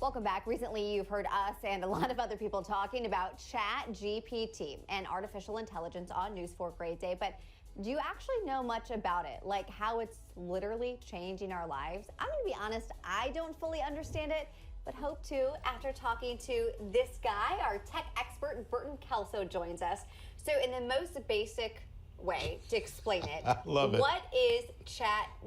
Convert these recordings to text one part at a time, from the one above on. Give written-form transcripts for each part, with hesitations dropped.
Welcome back. Recently, you've heard us and a lot of other people talking about GPT and artificial intelligence on News 4 Great Day. But do you actually know much about it? Like how it's literally changing our lives? I'm going to be honest, I don't fully understand it, but hope to after talking to this guy. Our tech expert, Burton Kelso, joins us. So in the most basic way to explain it, I love it. What is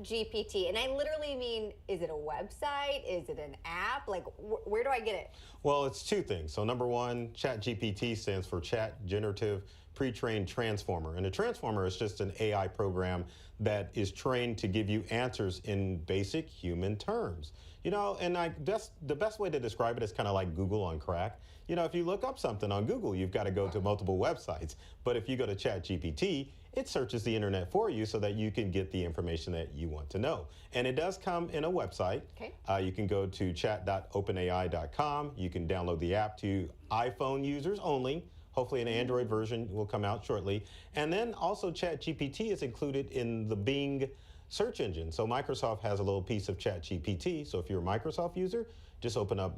GPT? And I literally mean, is it a website? Is it an app? Like, where do I get it? Well, it's two things. So number one, ChatGPT stands for Chat Generative Pre-trained Transformer. And a transformer is just an AI program that is trained to give you answers in basic human terms. You know, and the best way to describe it is kind of like Google on crack. You know, if you look up something on Google, you've got to go to multiple websites. But if you go to ChatGPT, it searches the internet for you so that you can get the information that you want to know. And it does come in a website. Okay. You can go to chat.openai.com. You can download the app to iPhone users only. Hopefully an Android version will come out shortly. And then also ChatGPT is included in the Bing search engine. So Microsoft has a little piece of ChatGPT. So if you're a Microsoft user, just go to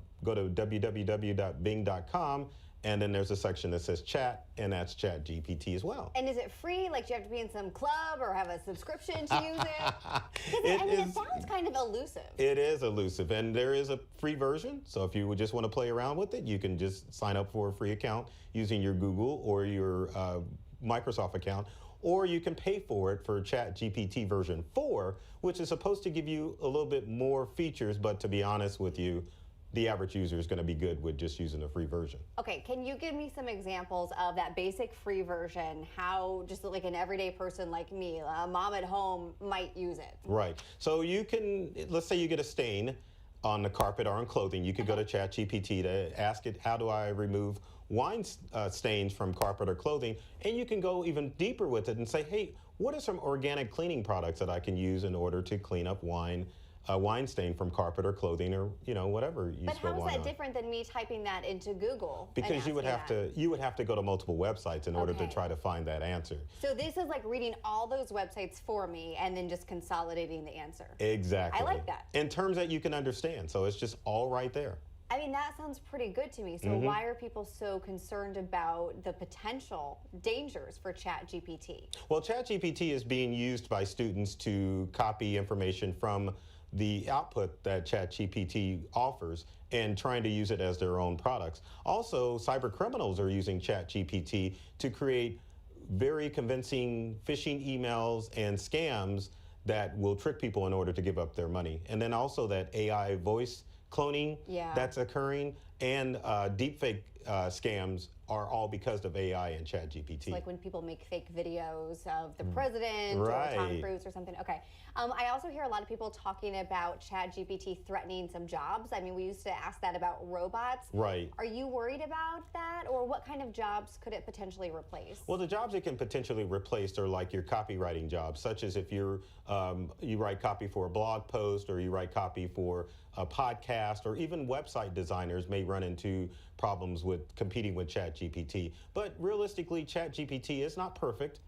www.bing.com, and then there's a section that says chat, and that's ChatGPT as well. And is it free? Like, do you have to be in some club or have a subscription to use it? It sounds kind of elusive. It is elusive, and there is a free version. So if you would just want to play around with it, you can just sign up for a free account using your Google or your Microsoft account. Or you can pay for it for ChatGPT version 4, which is supposed to give you a little bit more features, but to be honest with you, the average user is going to be good with just using the free version. Okay, can you give me some examples of that basic free version, how just like an everyday person like me, a mom at home, might use it? Right. So you can, let's say you get a stain on the carpet or on clothing, you could go to ChatGPT to ask it, how do I remove wine stains from carpet or clothing? And you can go even deeper with it and say, hey, what are some organic cleaning products that I can use in order to clean up wine stain from carpet or clothing, or whatever you But spill how is wine that on. different than me typing that into Google? Because you would have to go to multiple websites in order to try to find that answer. So this is like reading all those websites for me and then just consolidating the answer. Exactly. I like that. In terms that you can understand. So it's just all right there. I mean, that sounds pretty good to me. So why are people so concerned about the potential dangers for ChatGPT? Well, ChatGPT is being used by students to copy information from the output that ChatGPT offers and trying to use it as their own products. Also, cyber criminals are using ChatGPT to create very convincing phishing emails and scams that will trick people in order to give up their money. And then also that AI voice cloning that's occurring, and deepfake scams are all because of AI and ChatGPT. Like when people make fake videos of the president or Tom Cruise or something. Okay. I also hear a lot of people talking about ChatGPT threatening some jobs. I mean, we used to ask that about robots. Right. Are you worried about that, or what kind of jobs could it potentially replace? Well, the jobs it can potentially replace are like your copywriting jobs, such as if you write copy for a blog post, or you write copy for a podcast, or even website designers may run into problems with competing with ChatGPT. But realistically, ChatGPT is not perfect,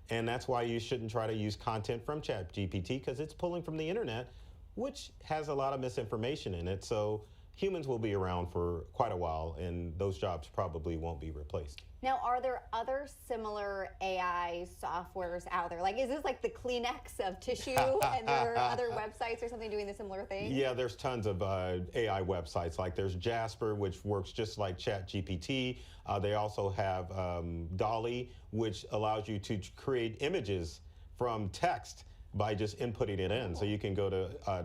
and that's why you shouldn't try to use content from ChatGPT, because it's pulling from the internet, which has a lot of misinformation in it. So humans will be around for quite a while, and those jobs probably won't be replaced. Now, are there other similar AI softwares out there? Like, is this like the Kleenex of tissue, and there are other websites or something doing the similar thing? Yeah, there's tons of AI websites. Like there's Jasper, which works just like ChatGPT. They also have Dolly, which allows you to create images from text by just inputting it in. So you can go to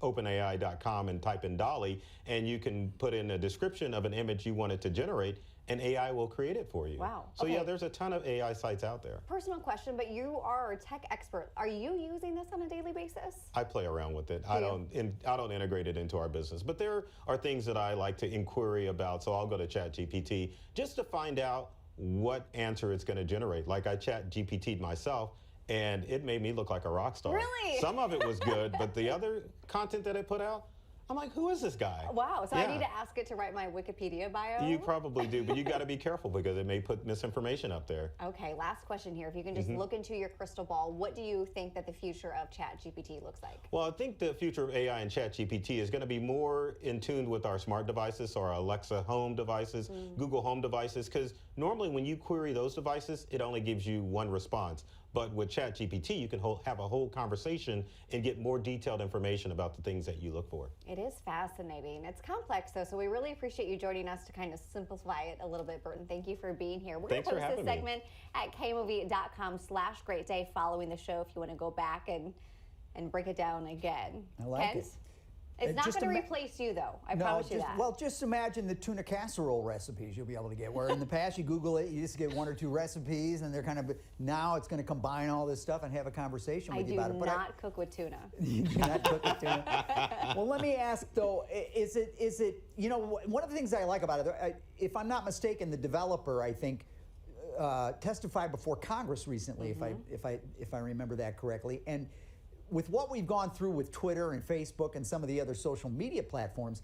openai.com and type in Dolly, and you can put in a description of an image you want it to generate, and AI will create it for you. Wow. So yeah, there's a ton of AI sites out there. Personal question, but you are a tech expert. Are you using this on a daily basis? I play around with it. I don't integrate it into our business, but there are things that I like to inquiry about. So I'll go to ChatGPT just to find out what answer it's going to generate. Like I ChatGPT'd myself, and it made me look like a rock star. Really? Some of it was good, but the other content that it put out, I'm like, who is this guy? Wow, so I Yeah. need to ask it to write my Wikipedia bio? You probably do, but you got to be careful because it may put misinformation up there. Okay, last question here. If you can just look into your crystal ball, what do you think that the future of ChatGPT looks like? Well, I think the future of AI and ChatGPT is going to be more in tune with our smart devices, so our Alexa home devices, Google Home devices, because normally when you query those devices, it only gives you one response. But with ChatGPT, you can have a whole conversation and get more detailed information about the things that you look for. It is fascinating. It's complex, though, so we really appreciate you joining us to kind of simplify it a little bit, Burton. Thank you for being here. We're going Thanks to for post this having me. segment at kmov.com/greatday following the show if you want to go back and break it down again. I like Kent? it. It's not Just going to ima- replace you, though. I promise you that. Well, just imagine the tuna casserole recipes you'll be able to get. Where in the past you Google it, you just get one or two recipes, and they're kind of now it's going to combine all this stuff and have a conversation I with you do about it. But not cook with tuna. you do not cook with tuna. Well, let me ask though: is it? You know, one of the things I like about it, if I'm not mistaken, the developer I think testified before Congress recently, if I remember that correctly, and with what we've gone through with Twitter and Facebook and some of the other social media platforms,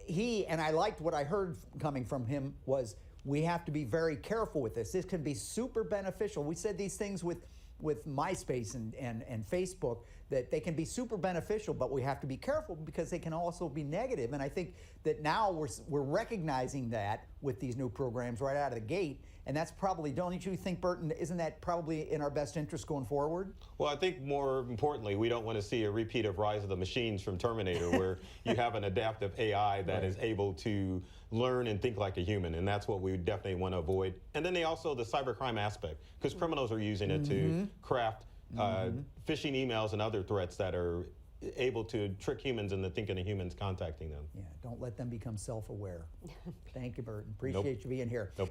and I liked what I heard coming from him was we have to be very careful with this. This can be super beneficial. We said these things with MySpace and Facebook that they can be super beneficial, but we have to be careful because they can also be negative. And I think that now we're recognizing that with these new programs right out of the gate. And that's probably, don't you think, Burton, isn't that probably in our best interest going forward? Well, I think more importantly, we don't want to see a repeat of Rise of the Machines from Terminator, where you have an adaptive AI that is able to learn and think like a human, and that's what we definitely want to avoid. And then the cybercrime aspect, because criminals are using it to craft phishing emails and other threats that are able to trick humans into thinking of humans contacting them. Yeah, don't let them become self-aware. Thank you, Burton. Appreciate you being here. Nope.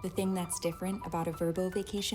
The thing that's different about a Vrbo vacation